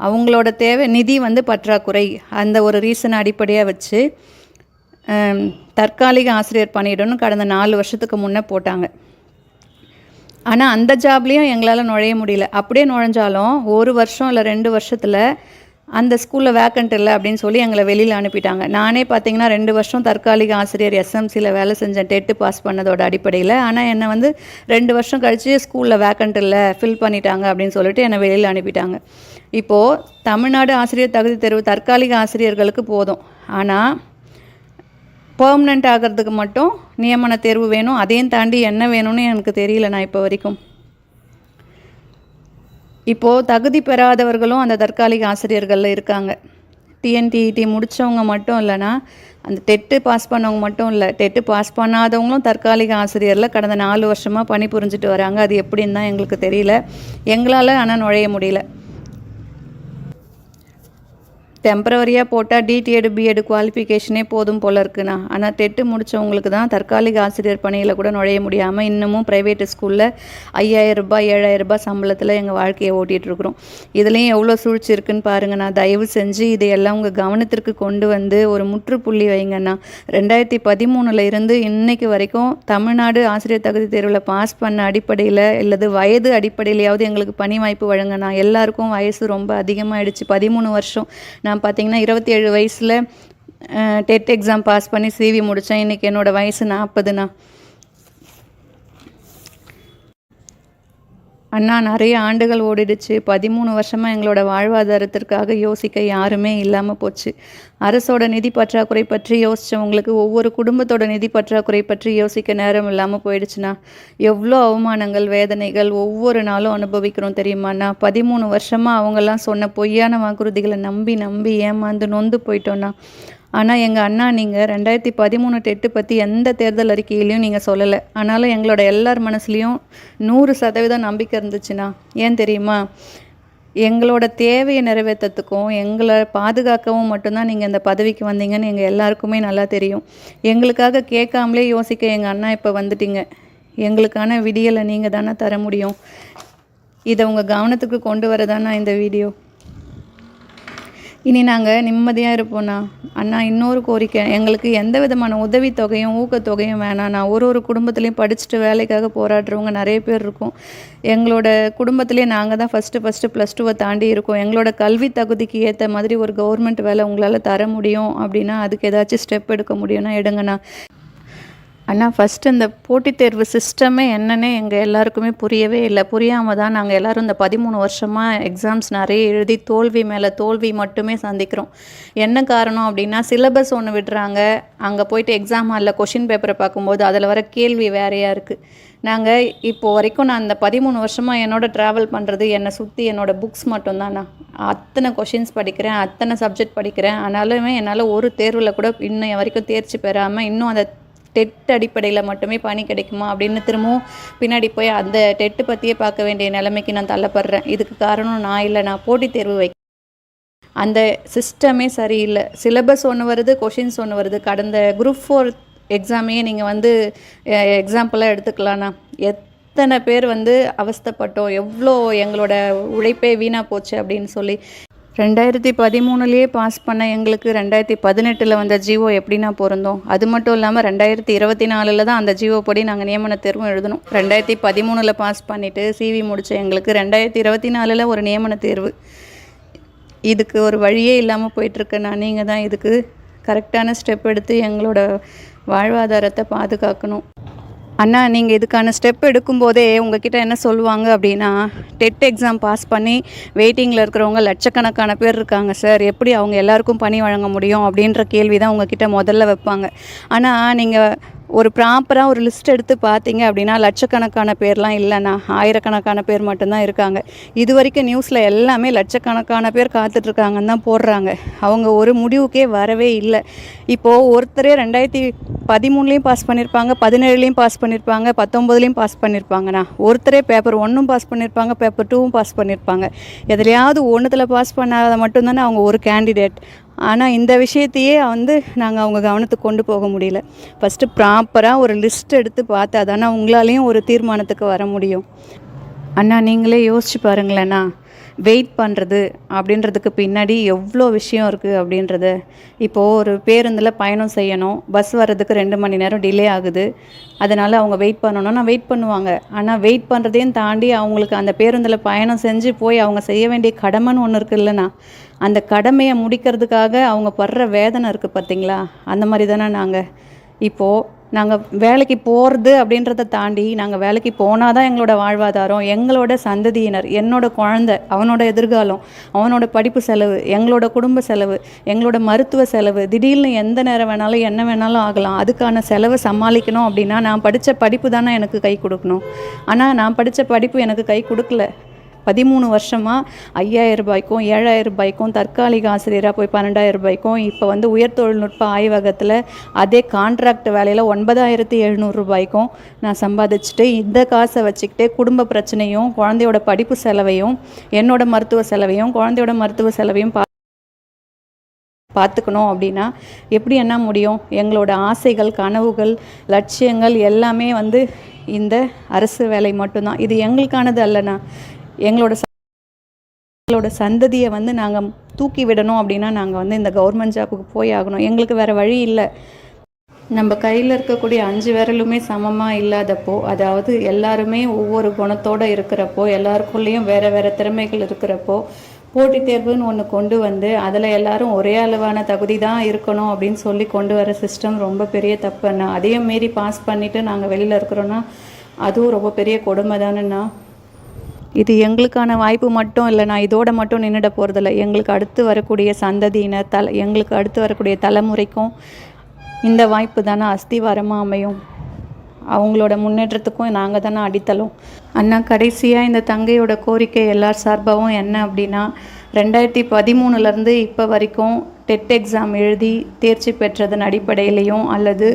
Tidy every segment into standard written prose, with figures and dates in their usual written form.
அவங்களோட தேவை நிதி பற்றாக்குறை, அந்த ஒரு ரீசனை அடிப்படையாக வச்சு தற்காலிக ஆசிரியர் பணியிடம்னு கடந்த 4 வருஷத்துக்கு முன்னே போட்டாங்க. ஆனால் அந்த ஜாப்லேயும் எங்களால் நுழைய முடியல. அப்படியே நுழைஞ்சாலும் 1 வருஷம் இல்லை 2 வருஷத்தில் அந்த ஸ்கூலில் வேக்கண்ட் இல்லை அப்படின்னு சொல்லி எங்களை வெளியில் அனுப்பிட்டாங்க. நானே பார்த்தீங்கன்னா 2 வருஷம் தற்காலிக ஆசிரியர் எஸ்எம்சியில் வேலை செஞ்சேன், டெட்டு பாஸ் பண்ணதோட அடிப்படையில். ஆனால் என்னை 2 வருஷம் கழித்து ஸ்கூலில் வேக்கண்ட் இல்லை, ஃபில் பண்ணிட்டாங்க அப்படின்னு சொல்லிட்டு என்னை வெளியில் அனுப்பிட்டாங்க. இப்போது தமிழ்நாடு ஆசிரியர் தகுதி தேர்வு தற்காலிக ஆசிரியர்களுக்கு போதும், ஆனால் பெர்மனெண்ட் ஆகிறதுக்கு மட்டும் நியமன தேர்வு வேணும். அதையும் தாண்டி என்ன வேணும்னு எனக்கு தெரியல நான் இப்போ வரைக்கும். இப்போது தகுதி பெறாதவர்களும் அந்த தற்காலிக ஆசிரியர்களில் இருக்காங்க. டிஎன்டிஇடி முடித்தவங்க மட்டும் இல்லைனா, அந்த டெட்டு பாஸ் பண்ணவங்க மட்டும் இல்லை, டெட்டு பாஸ் பண்ணாதவங்களும் தற்காலிக ஆசிரியரில் கடந்த 4 வருஷமாக பணிபுரிஞ்சிட்டு வராங்க. அது எப்படின்னு தான் எங்களுக்கு தெரியல. எங்களால் ஆனால் நுழைய முடியல. டெம்பரவரியாக போட்டால் டிடிஎட் பிஎட் குவாலிஃபிகேஷனே போதும் போல் இருக்குண்ணா. ஆனால் டெட்டு முடித்தவங்களுக்கு தான் தற்காலிக ஆசிரியர் பணியில் கூட நுழைய முடியாமல் இன்னமும் ப்ரைவேட்டு ஸ்கூலில் 5000 ரூபாய் 7000 ரூபாய் சம்பளத்தில் எங்கள் வாழ்க்கையை ஓட்டிகிட்ருக்குறோம். இதுலேயும் எவ்வளோ சூழ்ச்சி இருக்குன்னு பாருங்கண்ணா. தயவு செஞ்சு இதையெல்லாம் உங்கள் கவனத்திற்கு கொண்டு வந்து ஒரு முற்றுப்புள்ளி வைங்கண்ணா. 2013 இருந்து இன்னைக்கு வரைக்கும் தமிழ்நாடு ஆசிரியர் தகுதி தேர்வில் பாஸ் பண்ண அடிப்படையில் இல்லது வயது அடிப்படையிலையாவது எங்களுக்கு பணி வாய்ப்பு வழங்கண்ணா. எல்லாருக்கும் வயசு ரொம்ப அதிகமாகிடுச்சு. 13 வருஷம். நான் பார்த்தீங்கன்னா 27 வயசில் டெட் எக்ஸாம் பாஸ் பண்ணி சிவி முடித்தேன். இன்றைக்கி என்னோடய வயசு 40ண்ணா. அண்ணா நிறைய ஆண்டுகள் ஓடிடுச்சு. 13 வருஷமாக எங்களோட வாழ்வாதாரத்திற்காக யோசிக்க யாருமே இல்லாமல் போச்சு. அரசோட நிதி பற்றாக்குறை பற்றி யோசித்தவங்களுக்கு ஒவ்வொரு குடும்பத்தோட நிதி பற்றாக்குறை பற்றி யோசிக்க நேரம் இல்லாமல் போயிடுச்சுண்ணா. எவ்வளோ அவமானங்கள் வேதனைகள் ஒவ்வொரு நாளும் அனுபவிக்கிறோம் தெரியுமாண்ணா. 13 வருஷமாக அவங்கெல்லாம் சொன்ன பொய்யான வாக்குறுதிகளை நம்பி நம்பி ஏமாந்து நொந்து போயிட்டோண்ணா. ஆனால் எங்கள் அண்ணா நீங்கள் 2013 டெட்டு பற்றி எந்த தேர்தல் அறிக்கையிலையும் நீங்கள் சொல்லலை. ஆனாலும் எங்களோட எல்லார் மனசுலேயும் 100% நம்பிக்கை இருந்துச்சுண்ணா. ஏன் தெரியுமா? எங்களோட தேவையை நிறைவேற்றத்துக்கும் எங்களை பாதுகாக்கவும் மட்டும்தான் நீங்கள் இந்த பதவிக்கு வந்தீங்கன்னு எங்கள் எல்லாருக்குமே நல்லா தெரியும். எங்களுக்காக கேட்காமலே யோசிக்க எங்கள் அண்ணா இப்போ வந்துட்டீங்க. எங்களுக்கான விடியலை நீங்கள் தானே தர முடியும். இதை உங்கள் கவனத்துக்கு கொண்டு வரதானா இந்த வீடியோ. இனி நாங்கள் நிம்மதியாக இருப்போண்ணா. அண்ணா இன்னொரு கோரிக்கை, எங்களுக்கு எந்த விதமான உதவித்தொகையும் ஊக்கத்தொகையும் வேணாம். நான் ஒரு குடும்பத்துலேயும் படிச்சுட்டு வேலைக்காக போராடுறவங்க நிறைய பேர் இருக்கோம். எங்களோட குடும்பத்திலே நாங்கள் தான் ஃபஸ்ட்டு +2 தாண்டி இருக்கோம். எங்களோட கல்வி தகுதிக்கு ஏற்ற மாதிரி ஒரு கவர்மெண்ட் வேலை உங்களால் தர முடியும் அப்படின்னா அதுக்கு ஏதாச்சும் ஸ்டெப் எடுக்க முடியும்னா எடுங்கண்ணா. அண்ணா ஃபஸ்ட்டு இந்த போட்டித் தேர்வு சிஸ்டமே என்னன்னே எங்கள் எல்லாருக்குமே புரியவே இல்லை. புரியாமல் தான் நாங்கள் எல்லோரும் இந்த 13 வருஷமாக எக்ஸாம்ஸ் நிறைய எழுதி தோல்வி மேலே தோல்வி மட்டுமே சந்திக்கிறோம். என்ன காரணம் அப்படின்னா, சிலபஸ் ஒன்று விடுறாங்க, அங்கே போயிட்டு எக்ஸாம் ஹாலில் கொஷின் பேப்பரை பார்க்கும்போது அதில் வர கேள்வி வேறையாக இருக்குது. நாங்கள் இப்போது வரைக்கும் நான் இந்த 13 வருஷமாக என்னோட ட்ராவல் பண்ணுறது என்னை சுற்றி என்னோடய புக்ஸ் மட்டும்தான். நான் அத்தனை கொஷின்ஸ் படிக்கிறேன், அத்தனை சப்ஜெக்ட் படிக்கிறேன். ஆனாலுமே என்னால் ஒரு தேர்வில் கூட இன்னும் வரைக்கும் தேர்ச்சி பெறாமல் இன்னும் அந்த டெட் அடிப்படையில் மட்டுமே பணி கிடைக்குமா அப்படின்னு திரும்பவும் பின்னாடி போய் அந்த டெட்டு பற்றியே பார்க்க வேண்டிய நிலைமைக்கு நான் தள்ளப்படுறேன். இதுக்கு காரணம் நான் இல்லை, நான் போட்டித் தேர்வு அந்த சிஸ்டமே சரியில்லை. சிலபஸ் ஒன்று வருது, கொஷின்ஸ் ஒன்று வருது. கடந்த குரூப் 4 எக்ஸாமையே நீங்கள் எக்ஸாம்பிளாக எடுத்துக்கலாம்ண்ணா. எத்தனை பேர் அவஸ்தைப்பட்டோம், எவ்வளோ எங்களோட உழைப்பே வீணாக போச்சு அப்படின்னு சொல்லி. 2013 பாஸ் பண்ண எங்களுக்கு 2018 வந்த ஜிஓ எப்படின்னா பொருந்தோம். அது மட்டும் இல்லாமல் 2024 தான் அந்த ஜிஓ படி நாங்கள் நியமன தேர்வும் எழுதணும். 2013 பாஸ் பண்ணிவிட்டு சிவி முடித்த எங்களுக்கு 2024 ஒரு நியமன தேர்வு. இதுக்கு ஒரு வழியே இல்லாமல் போயிட்டுருக்குண்ணா. நீங்கள் தான் இதுக்கு கரெக்டான ஸ்டெப் எடுத்து எங்களோட வாழ்வாதாரத்தை பாதுகாக்கணும். அண்ணா நீங்கள் இதுக்கான ஸ்டெப் எடுக்கும்போதே உங்ககிட்ட என்ன சொல்லுவாங்க அப்படின்னா, டெட் எக்ஸாம் பாஸ் பண்ணி வெயிட்டிங்கில் இருக்கிறவங்க லட்சக்கணக்கான பேர் இருக்காங்க சார், எப்படி அவங்க எல்லாருக்கும் பணி வழங்க முடியும் அப்படின்ற கேள்வி தான் உங்ககிட்ட முதல்ல வைப்பாங்க. ஆனால் நீங்கள் ஒரு ப்ராப்பராக ஒரு லிஸ்ட் எடுத்து பார்த்தீங்க அப்படின்னா லட்சக்கணக்கான பேர்லாம் இல்லைண்ணா, ஆயிரக்கணக்கான பேர் மட்டும்தான் இருக்காங்க. இது வரைக்கும் நியூஸில் எல்லாமே லட்சக்கணக்கான பேர் காத்துட்ருக்காங்கன்னு தான் போடுறாங்க. அவங்க ஒரு முடிவுக்கே வரவே இல்லை. இப்போது ஒருத்தரே 2013 பாஸ் பண்ணியிருப்பாங்க, 17 பாஸ் பண்ணியிருப்பாங்க, 19 பாஸ் பண்ணியிருப்பாங்கண்ணா. ஒருத்தரே பேப்பர் 1 பாஸ் பண்ணியிருப்பாங்க, பேப்பர் 2 பாஸ் பண்ணியிருப்பாங்க. எதுலையாவது ஒன்றுத்தில் பாஸ் பண்ணாத மட்டும்தானே அவங்க ஒரு கேண்டிடேட். ஆனால் இந்த விஷயத்தையே நாங்கள் அவங்க கவனத்துக்கு கொண்டு போக முடியல. ஃபஸ்ட்டு ப்ராப்பராக ஒரு லிஸ்ட் எடுத்து பார்த்தா தானே உங்களாலேயும் ஒரு தீர்மானத்துக்கு வர முடியும். அண்ணா நீங்களே யோசிச்சு பாருங்களேண்ணா, வெயிட் பண்ணுறது அப்படின்றதுக்கு பின்னாடி எவ்வளோ விஷயம் இருக்குது அப்படின்றத. இப்போது ஒரு பேருந்தில் பயணம் செய்யணும், பஸ் வர்றதுக்கு 2 மணி நேரம் டிலே ஆகுது, அதனால் அவங்க வெயிட் பண்ணணும்னா வெயிட் பண்ணுவாங்க. ஆனால் வெயிட் பண்ணுறதையும் தாண்டி அவங்களுக்கு அந்த பேருந்தில் பயணம் செஞ்சு போய் அவங்க செய்ய வேண்டிய கடமைன்னு ஒன்று இருக்குது இல்லைண்ணா, அந்த கடமையை முடிக்கிறதுக்காக அவங்க படுற வேதனை இருக்குது பார்த்தீங்களா, அந்த மாதிரி தானே இப்போது நாங்கள் வேலைக்கு போகிறது அப்படின்றத தாண்டி நாங்கள் வேலைக்கு போனால் தான் எங்களோட வாழ்வாதாரம், எங்களோட சந்ததியினர், என்னோட குழந்தை, அவனோட எதிர்காலம், அவனோட படிப்பு செலவு, எங்களோட குடும்ப செலவு, எங்களோட மருத்துவ செலவு, திடீர்னு எந்த நேரம் வேணாலும் என்ன வேணாலும் ஆகலாம். அதுக்கான செலவை சமாளிக்கணும் அப்படின்னா நான் படித்த படிப்பு தானே எனக்கு கை கொடுக்கணும். ஆனால் நான் படித்த படிப்பு எனக்கு கை கொடுக்கல. 13 வருஷமாக 5000 ரூபாய்க்கும் 7000 ரூபாய்க்கும் தற்காலிக ஆசிரியராக போய் 12,000 ரூபாய்க்கும் இப்போ வந்து உயர் தொழில்நுட்ப ஆய்வகத்தில் அதே கான்ட்ராக்ட் வேலையில் 9,700 ரூபாய்க்கும் நான் சம்பாதிச்சுட்டு இந்த காசை வச்சுக்கிட்டே குடும்ப பிரச்சனையும் குழந்தையோட படிப்பு செலவையும் என்னோட மருத்துவ செலவையும் குழந்தையோட மருத்துவ செலவையும் பார்த்துக்கணும் அப்படின்னா எப்படி என்ன முடியும்? எங்களோட ஆசைகள், கனவுகள், லட்சியங்கள் எல்லாமே வந்து இந்த அரசு வேலை மட்டும்தான். இது எங்களுக்கானது அல்லனா. எங்களோட சந்ததியை வந்து நாங்கள் தூக்கி விடணும் அப்படின்னா நாங்கள் வந்து இந்த கவர்மெண்ட் ஜாப்புக்கு போய் ஆகணும். எங்களுக்கு வேறு வழி இல்லை. நம்ம கையில் இருக்கக்கூடிய 5 விரலுமே சமமாக இல்லாதப்போ, அதாவது எல்லாருமே ஒவ்வொரு குணத்தோடு இருக்கிறப்போ, எல்லாருக்குள்ளேயும் வேறு வேறு திறமைகள் இருக்கிறப்போ, போட்டித் தேர்வுன்னு ஒன்று கொண்டு வந்து அதில் எல்லாரும் ஒரே அளவான தகுதி தான் இருக்கணும் அப்படின்னு சொல்லி கொண்டு வர சிஸ்டம் ரொம்ப பெரிய தப்புண்ணா. அதையும் மீறி பாஸ் பண்ணிவிட்டு நாங்கள் வெளியில் இருக்கிறோன்னா அதுவும் ரொம்ப பெரிய கொடுமை தானேண்ணா. இது எங்களுக்கான வாய்ப்பு மட்டும் இல்லை, நான் இதோட மட்டும் நின்றுட போகிறதில்ல. எங்களுக்கு அடுத்து வரக்கூடிய சந்ததியினர், எங்களுக்கு அடுத்து வரக்கூடிய தலைமுறைக்கும் இந்த வாய்ப்பு தானே அஸ்திவாரமாக அமையும். அவங்களோட முன்னேற்றத்துக்கும் நாங்கள் தானே அடித்தளம். அண்ணா, கடைசியாக இந்த தங்கையோட கோரிக்கை எல்லார் சார்பாகவும் என்ன அப்படின்னா, 2013 இப்போ வரைக்கும் டெட் எக்ஸாம் எழுதி தேர்ச்சி பெற்றதன் அடிப்படையிலையும் அல்லது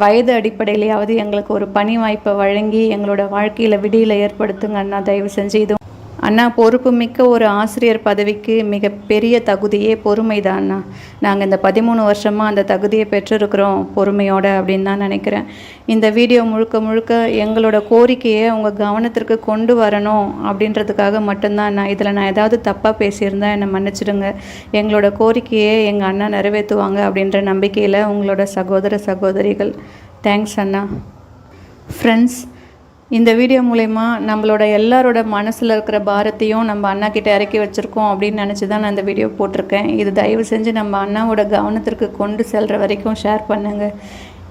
வயது அடிப்படையிலையாவது எங்களுக்கு ஒரு பணி வாய்ப்பை வழங்கி எங்களோட வாழ்க்கையில் விடியலை ஏற்படுத்துங்க அண்ணா, தயவு செஞ்சு. இது அண்ணா, பொறுப்பு மிக்க ஒரு ஆசிரியர் பதவிக்கு மிகப்பெரிய தகுதியே பொறுமை தான் அண்ணா. நாங்கள் இந்த 13 வருஷமாக அந்த தகுதியை பெற்றிருக்கிறோம் பொறுமையோட அப்படின்னு தான் நினைக்கிறேன். இந்த வீடியோ முழுக்க எங்களோட கோரிக்கையை உங்கள் கவனத்திற்கு கொண்டு வரணும் அப்படின்றதுக்காக மட்டும்தான் அண்ணா. இதில் நான் ஏதாவது தப்பாக பேசியிருந்தேன் என்னை மன்னிச்சிடுங்க. எங்களோட கோரிக்கையை எங்கள் அண்ணா நிறைவேற்றுவாங்க அப்படின்ற நம்பிக்கையில் உங்களோட சகோதர சகோதரிகள். தேங்க்ஸ் அண்ணா. ஃப்ரெண்ட்ஸ், இந்த வீடியோ மூலமா நம்மளோட எல்லாரோட மனசில் இருக்கிற பாரத்தையும் நம்ம அண்ணா கிட்ட இறக்கி வச்சுருக்கோம் அப்படின்னு நினச்சி தான் நான் இந்த வீடியோ போட்டிருக்கேன். இது தயவு செஞ்சு நம்ம அண்ணாவோட கவனத்திற்கு கொண்டு செல்கிற வரைக்கும் ஷேர் பண்ணுங்கள்.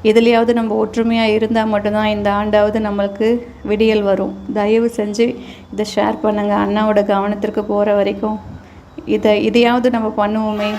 இதுலையாவது நம்ம ஒற்றுமையாக இருந்தால் மட்டும்தான் இந்த ஆண்டாவது நம்மளுக்கு விடியல் வரும். தயவு செஞ்சு இதை ஷேர் பண்ணுங்கள். அண்ணாவோட கவனத்திற்கு போகிற வரைக்கும் இதையாவது நம்ம பண்ணுவோமே.